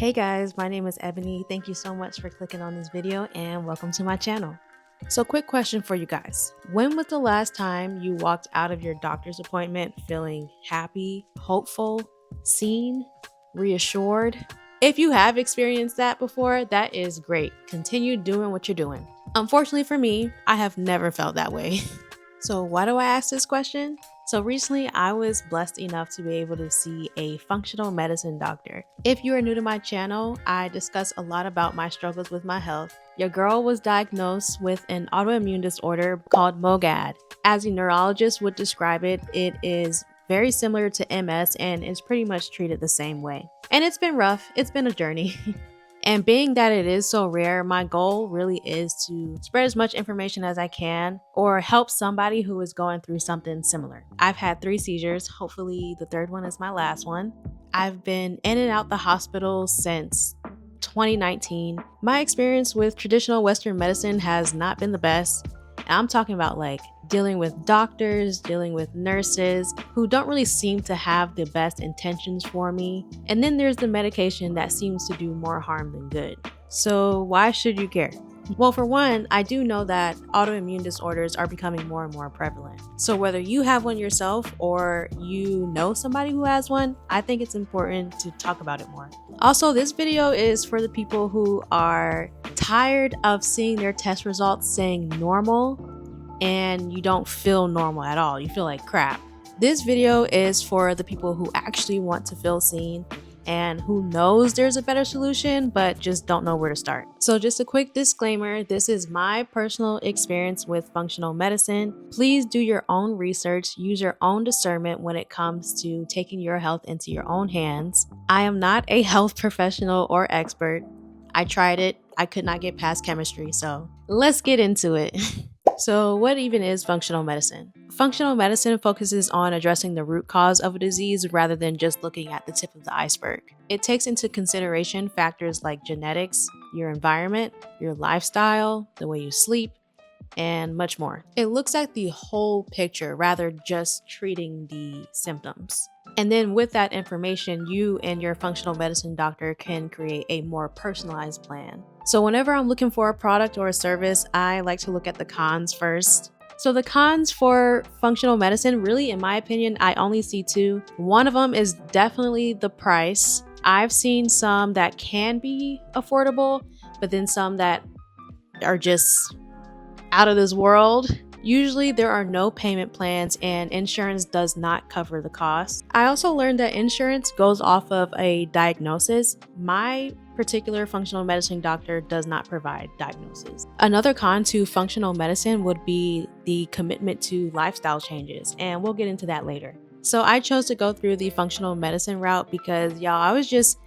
Hey guys, my name is Ebony. Thank you so much for clicking on this video and welcome to my channel. So quick question for you guys. When was the last time you walked out of your doctor's appointment feeling happy, hopeful, seen, reassured? If you have experienced that before, that is great. Continue doing what you're doing. Unfortunately for me, I have never felt that way. So why do I ask this question? So recently I was blessed enough to be able to see a functional medicine doctor. If you are new to my channel, I discuss a lot about my struggles with my health. Your girl was diagnosed with an autoimmune disorder called MOGAD. As a neurologist would describe it, it is very similar to MS and is pretty much treated the same way. And it's been rough, it's been a journey. And being that it is so rare, my goal really is to spread as much information as I can or help somebody who is going through something similar. I've had 3 seizures. Hopefully the third one is my last one. I've been in and out the hospital since 2019. My experience with traditional Western medicine has not been the best. And I'm talking about like dealing with doctors, dealing with nurses who don't really seem to have the best intentions for me. And then there's the medication that seems to do more harm than good. So why should you care? Well, for one, I do know that autoimmune disorders are becoming more and more prevalent. So whether you have one yourself or you know somebody who has one, I think it's important to talk about it more. Also, this video is for the people who are tired of seeing their test results saying normal and you don't feel normal at all. You feel like crap. This video is for the people who actually want to feel seen and who knows there's a better solution but just don't know where to start. So just a quick disclaimer, this is my personal experience with functional medicine. Please do your own research, use your own discernment when it comes to taking your health into your own hands. I am not a health professional or expert. I tried it, I could not get past chemistry, so let's get into it. So what even is functional medicine? Functional medicine focuses on addressing the root cause of a disease rather than just looking at the tip of the iceberg. It takes into consideration factors like genetics, your environment, your lifestyle, the way you sleep, and much more. It looks at the whole picture rather just treating the symptoms. And then with that information, you and your functional medicine doctor can create a more personalized plan. So whenever I'm looking for a product or a service, I like to look at the cons first. So the cons for functional medicine, really, in my opinion, I only see 2. One of them is definitely the price. I've seen some that can be affordable, but then some that are just out of this world. Usually there are no payment plans and insurance does not cover the cost. I also learned that insurance goes off of a diagnosis. My particular functional medicine doctor does not provide diagnosis. Another con to functional medicine would be the commitment to lifestyle changes, and we'll get into that later. So I chose to go through the functional medicine route because y'all, I was just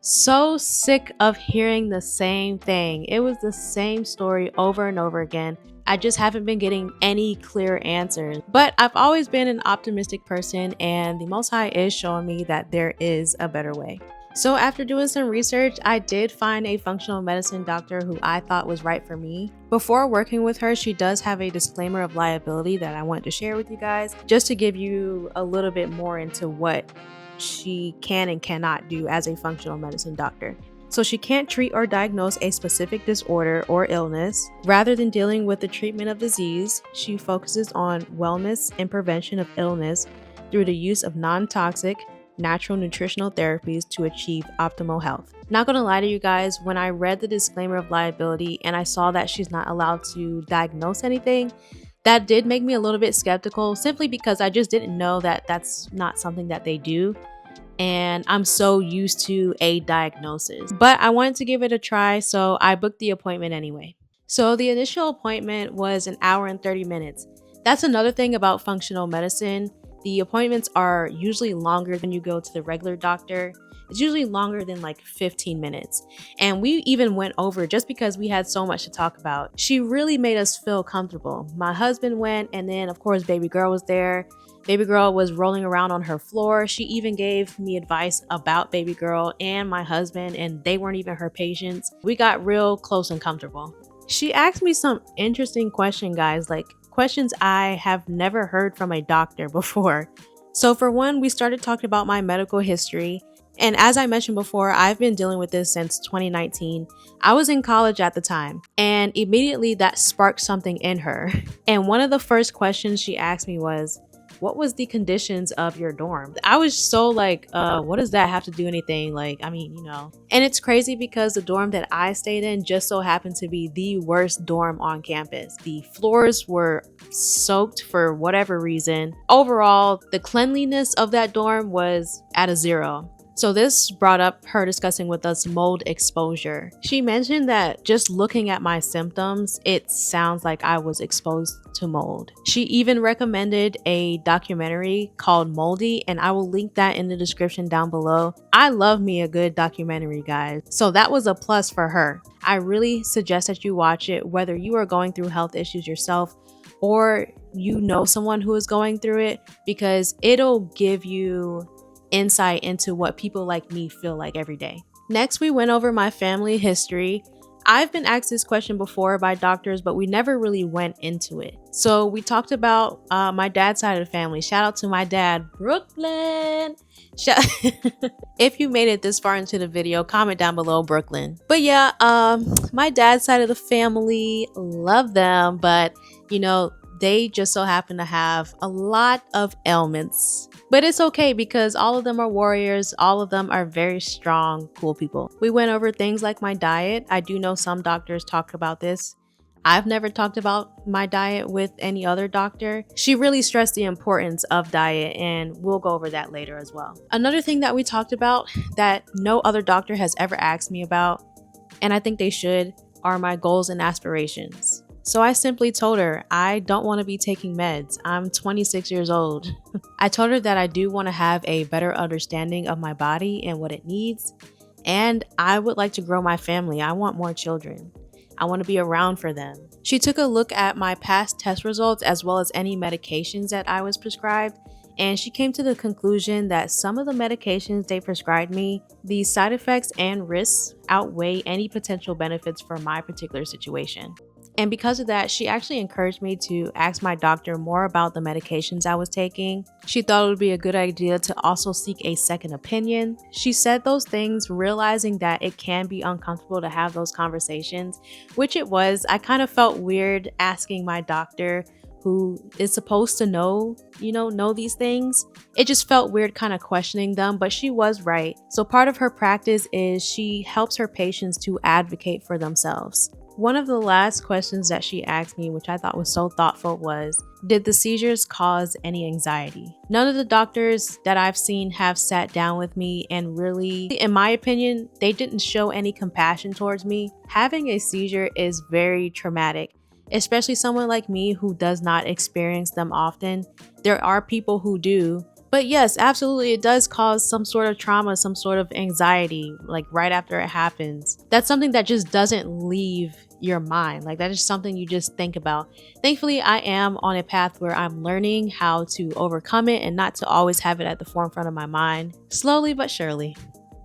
so sick of hearing the same thing. It was the same story over and over again. I just haven't been getting any clear answers. But I've always been an optimistic person and the Most High is showing me that there is a better way. So after doing some research, I did find a functional medicine doctor who I thought was right for me. Before working with her, she does have a disclaimer of liability that I want to share with you guys, just to give you a little bit more into what she can and cannot do as a functional medicine doctor. So she can't treat or diagnose a specific disorder or illness. Rather than dealing with the treatment of disease, she focuses on wellness and prevention of illness through the use of non-toxic, natural nutritional therapies to achieve optimal health. Not gonna lie to you guys, when I read the disclaimer of liability and I saw that she's not allowed to diagnose anything, that did make me a little bit skeptical, simply because I just didn't know that that's not something that they do. And I'm so used to a diagnosis. But I wanted to give it a try, so I booked the appointment anyway. So the initial appointment was 1 hour and 30 minutes. That's another thing about functional medicine. The appointments are usually longer than you go to the regular doctor. It's usually longer than like 15 minutes. And we even went over just because we had so much to talk about. She really made us feel comfortable. My husband went, and then of course baby girl was there. Baby girl was rolling around on her floor. She even gave me advice about baby girl and my husband, and they weren't even her patients. We got real close and comfortable. She asked me some interesting questions, guys, like questions I have never heard from a doctor before. So for one, we started talking about my medical history, And as I mentioned before, I've been dealing with this since 2019. I was in college at the time, and immediately that sparked something in her. And one of the first questions she asked me was, what was the conditions of your dorm? I was so like, what does that have to do anything? Like, I mean, you know. And it's crazy because the dorm that I stayed in just so happened to be the worst dorm on campus. The floors were soaked for whatever reason. Overall, the cleanliness of that dorm was at a 0. So this brought up her discussing with us mold exposure. She mentioned that just looking at my symptoms, it sounds like I was exposed to mold. She even recommended a documentary called Moldy, and I will link that in the description down below. I love me a good documentary, guys. So that was a plus for her. I really suggest that you watch it, whether you are going through health issues yourself or you know someone who is going through it, because it'll give you insight into what people like me feel like every day. Next, we went over my family history. I've been asked this question before by doctors, but we never really went into it. So we talked about my dad's side of the family. Shout out to my dad, Brooklyn. If you made it this far into the video, comment down below, Brooklyn. But yeah, my dad's side of the family, love them, but you know, they just so happen to have a lot of ailments. But it's okay because all of them are warriors. All of them are very strong, cool people. We went over things like my diet. I do know some doctors talk about this. I've never talked about my diet with any other doctor. She really stressed the importance of diet, and we'll go over that later as well. Another thing that we talked about that no other doctor has ever asked me about, and I think they should, are my goals and aspirations. So I simply told her I don't want to be taking meds. I'm 26 years old. I told her that I do want to have a better understanding of my body and what it needs. And I would like to grow my family. I want more children. I want to be around for them. She took a look at my past test results as well as any medications that I was prescribed. And she came to the conclusion that some of the medications they prescribed me, the side effects and risks outweigh any potential benefits for my particular situation. And because of that, she actually encouraged me to ask my doctor more about the medications I was taking. She thought it would be a good idea to also seek a second opinion. She said those things, realizing that it can be uncomfortable to have those conversations, which it was. I kind of felt weird asking my doctor, who is supposed to know these things. It just felt weird kind of questioning them, but she was right. So part of her practice is she helps her patients to advocate for themselves. One of the last questions that she asked me, which I thought was so thoughtful, was, did the seizures cause any anxiety? None of the doctors that I've seen have sat down with me and really, in my opinion, they didn't show any compassion towards me. Having a seizure is very traumatic, especially someone like me who does not experience them often. There are people who do. But yes, absolutely, it does cause some sort of trauma, some sort of anxiety, like right after it happens. That's something that just doesn't leave your mind. Like that is something you just think about. Thankfully, I am on a path where I'm learning how to overcome it and not to always have it at the forefront of my mind, slowly but surely.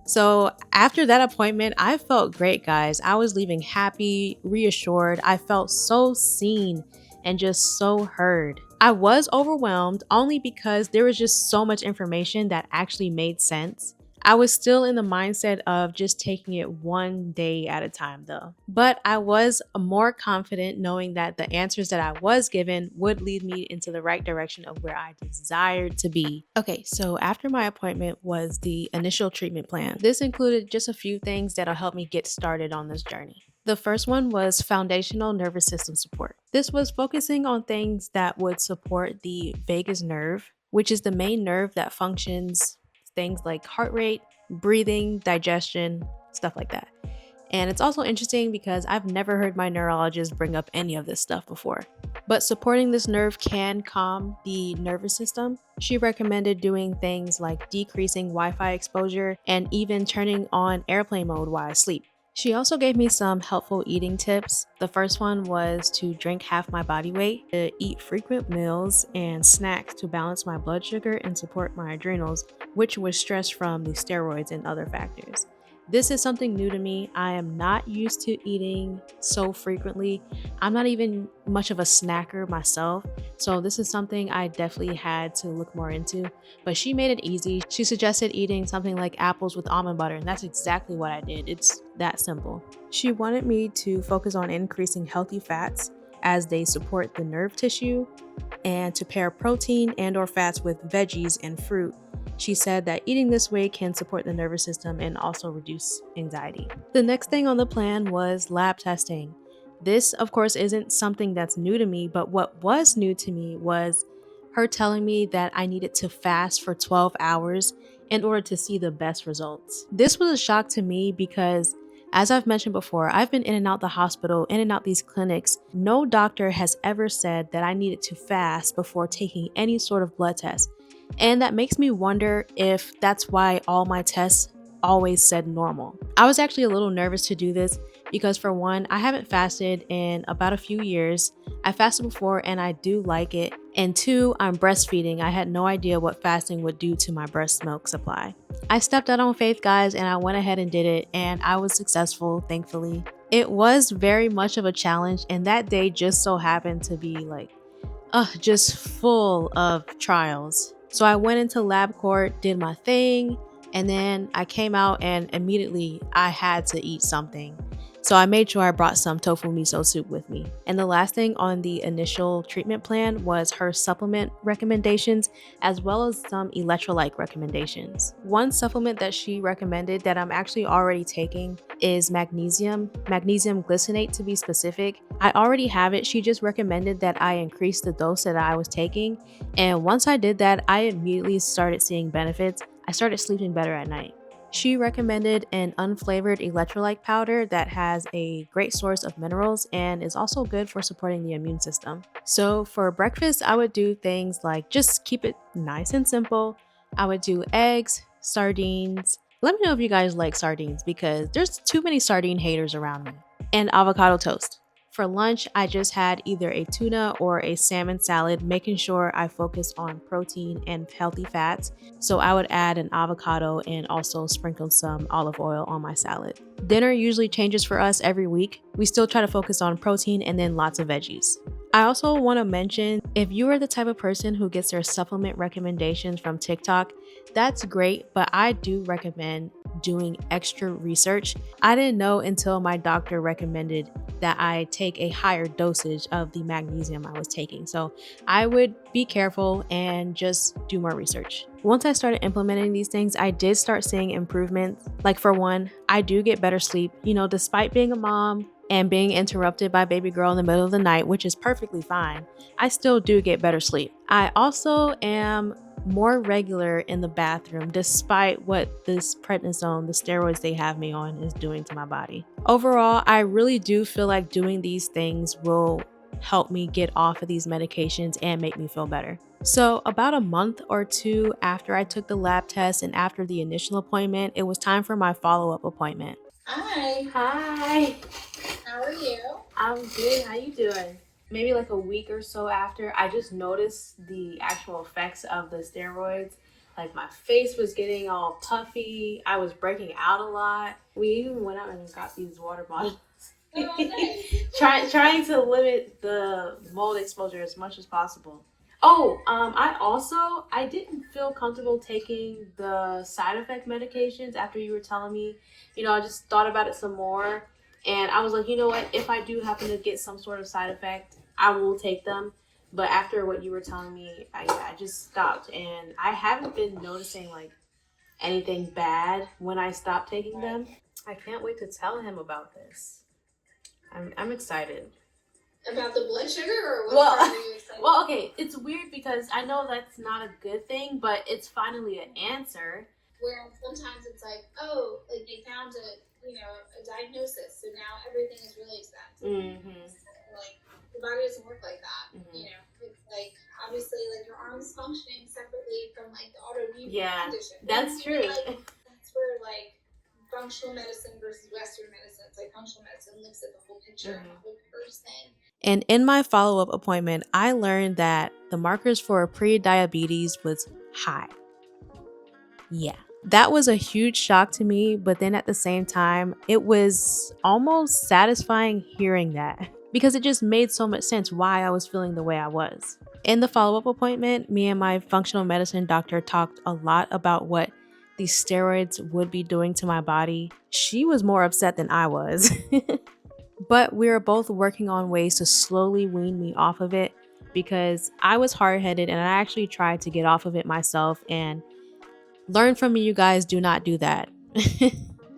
So after that appointment, I felt great, guys. I was leaving happy, reassured. I felt so seen and just so heard. I was overwhelmed only because there was just so much information that actually made sense. I was still in the mindset of just taking it one day at a time though. But I was more confident knowing that the answers that I was given would lead me into the right direction of where I desired to be. Okay, so after my appointment was the initial treatment plan. This included just a few things that'll help me get started on this journey. The first one was foundational nervous system support. This was focusing on things that would support the vagus nerve, which is the main nerve that functions things like heart rate, breathing, digestion, stuff like that. And it's also interesting because I've never heard my neurologist bring up any of this stuff before. But supporting this nerve can calm the nervous system. She recommended doing things like decreasing Wi-Fi exposure and even turning on airplane mode while I sleep. She also gave me some helpful eating tips. The first one was to drink half my body weight, to eat frequent meals and snacks to balance my blood sugar and support my adrenals, which was stressed from the steroids and other factors. This is something new to me. I am not used to eating so frequently. I'm not even much of a snacker myself. So this is something I definitely had to look more into. But she made it easy. She suggested eating something like apples with almond butter, and that's exactly what I did. It's that simple. She wanted me to focus on increasing healthy fats as they support the nerve tissue, and to pair protein and or fats with veggies and fruit. She said that eating this way can support the nervous system and also reduce anxiety. The next thing on the plan was lab testing. This, of course, isn't something that's new to me, but what was new to me was her telling me that I needed to fast for 12 hours in order to see the best results. This was a shock to me because, as I've mentioned before, I've been in and out the hospital, in and out these clinics. No doctor has ever said that I needed to fast before taking any sort of blood test. And that makes me wonder if that's why all my tests always said normal. I was actually a little nervous to do this because, for one, I haven't fasted in about a few years. I fasted before and I do like it. And two, I'm breastfeeding. I had no idea what fasting would do to my breast milk supply. I stepped out on faith, guys, and I went ahead and did it, and I was successful, thankfully. It was very much of a challenge, and that day just so happened to be like, just full of trials. So I went into lab court, did my thing, and then I came out and immediately I had to eat something. So I made sure I brought some tofu miso soup with me. And the last thing on the initial treatment plan was her supplement recommendations, as well as some electrolyte recommendations. One supplement that she recommended that I'm actually already taking is magnesium glycinate to be specific. I already have it. She just recommended that I increase the dose that I was taking. And once I did that, I immediately started seeing benefits. I started sleeping better at night. She recommended an unflavored electrolyte powder that has a great source of minerals and is also good for supporting the immune system. So for breakfast, I would do things like just keep it nice and simple. I would do eggs, sardines. Let me know if you guys like sardines because there's too many sardine haters around me. And avocado toast. For lunch, I just had either a tuna or a salmon salad, making sure I focus on protein and healthy fats. So I would add an avocado and also sprinkle some olive oil on my salad. Dinner usually changes for us every week. We still try to focus on protein and then lots of veggies. I also want to mention, if you are the type of person who gets their supplement recommendations from TikTok, that's great, but I do recommend doing extra research. I didn't know until my doctor recommended that I take a higher dosage of the magnesium I was taking. So I would be careful and just do more research. Once I started implementing these things, I did start seeing improvements. Like, for one, I do get better sleep. Despite being a mom and being interrupted by baby girl in the middle of the night, which is perfectly fine, I still do get better sleep. I also am more regular in the bathroom despite what this prednisone, the steroids they have me on, is doing to my body. Overall, I really do feel like doing these things will help me get off of these medications and make me feel better. So about a month or two after I took the lab test and after the initial appointment, it was time for my follow-up appointment. Hi, Hi, how are you? I'm good. How you doing? Maybe like a week or so after, I just noticed the actual effects of the steroids. Like, my face was getting all puffy. I was breaking out a lot. We even went out and got these water bottles. Oh, nice. Trying to limit the mold exposure as much as possible. Oh, I didn't feel comfortable taking the side effect medications after you were telling me. I just thought about it some more, and I was like, you know what? If I do happen to get some sort of side effect, I will take them. But after what you were telling me, I just stopped, and I haven't been noticing like anything bad when I stopped taking them. I can't wait to tell him about this. I'm excited. About the blood sugar or what Well, part are you excited? well, okay. It's weird because I know that's not a good thing, but it's finally an answer. Where sometimes it's like, oh, like they found a diagnosis, so now everything is really accepted. Mm-hmm. Like the body doesn't work like that. Mhm. It's like obviously like your arm's functioning separately from like the autoimmune Yeah, condition. that's true. Like that's where like functional medicine versus Western medicine. It's like functional medicine looks at the whole picture and the whole person. And in my follow-up appointment, I learned that the markers for pre-diabetes was high. Yeah. That was a huge shock to me, but then at the same time, it was almost satisfying hearing that because it just made so much sense why I was feeling the way I was. In the follow-up appointment, me and my functional medicine doctor talked a lot about what these steroids would be doing to my body. She was more upset than I was. But we were both working on ways to slowly wean me off of it because I was hard-headed and I actually tried to get off of it myself, and learn from me, you guys, do not do that.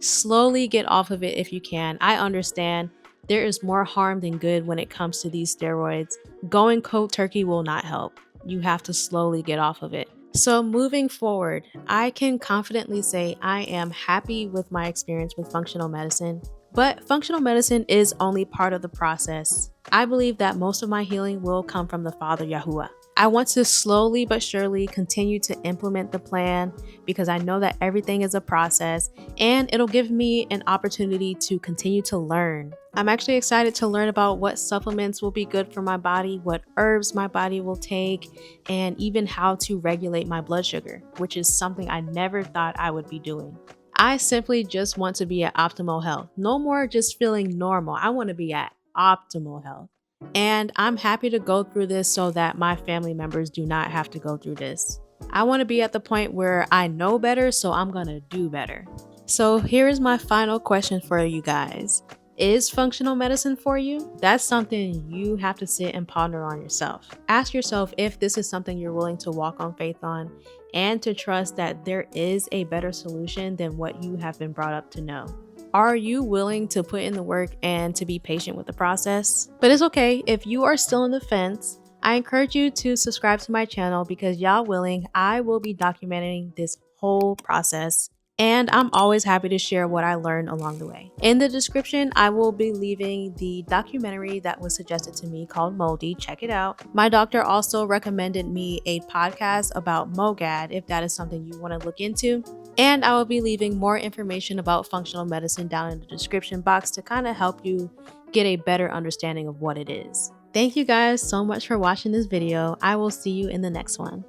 Slowly get off of it if you can. I understand there is more harm than good when it comes to these steroids. Going cold turkey will not help. You have to slowly get off of it. So moving forward, I can confidently say I am happy with my experience with functional medicine, but functional medicine is only part of the process. I believe that most of my healing will come from the Father Yahuwah. I want to slowly but surely continue to implement the plan because I know that everything is a process and it'll give me an opportunity to continue to learn. I'm actually excited to learn about what supplements will be good for my body, what herbs my body will take, and even how to regulate my blood sugar, which is something I never thought I would be doing. I simply just want to be at optimal health. No more just feeling normal. I want to be at optimal health. And I'm happy to go through this so that my family members do not have to go through this. I want to be at the point where I know better, so I'm going to do better. So here is my final question for you guys. Is functional medicine for you? That's something you have to sit and ponder on yourself. Ask yourself if this is something you're willing to walk on faith on and to trust that there is a better solution than what you have been brought up to know. Are you willing to put in the work and to be patient with the process? But it's okay if you are still on the fence. I encourage you to subscribe to my channel because y'all willing, I will be documenting this whole process. And I'm always happy to share what I learned along the way. In the description, I will be leaving the documentary that was suggested to me called Moldy. Check it out. My doctor also recommended me a podcast about MOGAD if that is something you want to look into. And I will be leaving more information about functional medicine down in the description box to kind of help you get a better understanding of what it is. Thank you guys so much for watching this video. I will see you in the next one.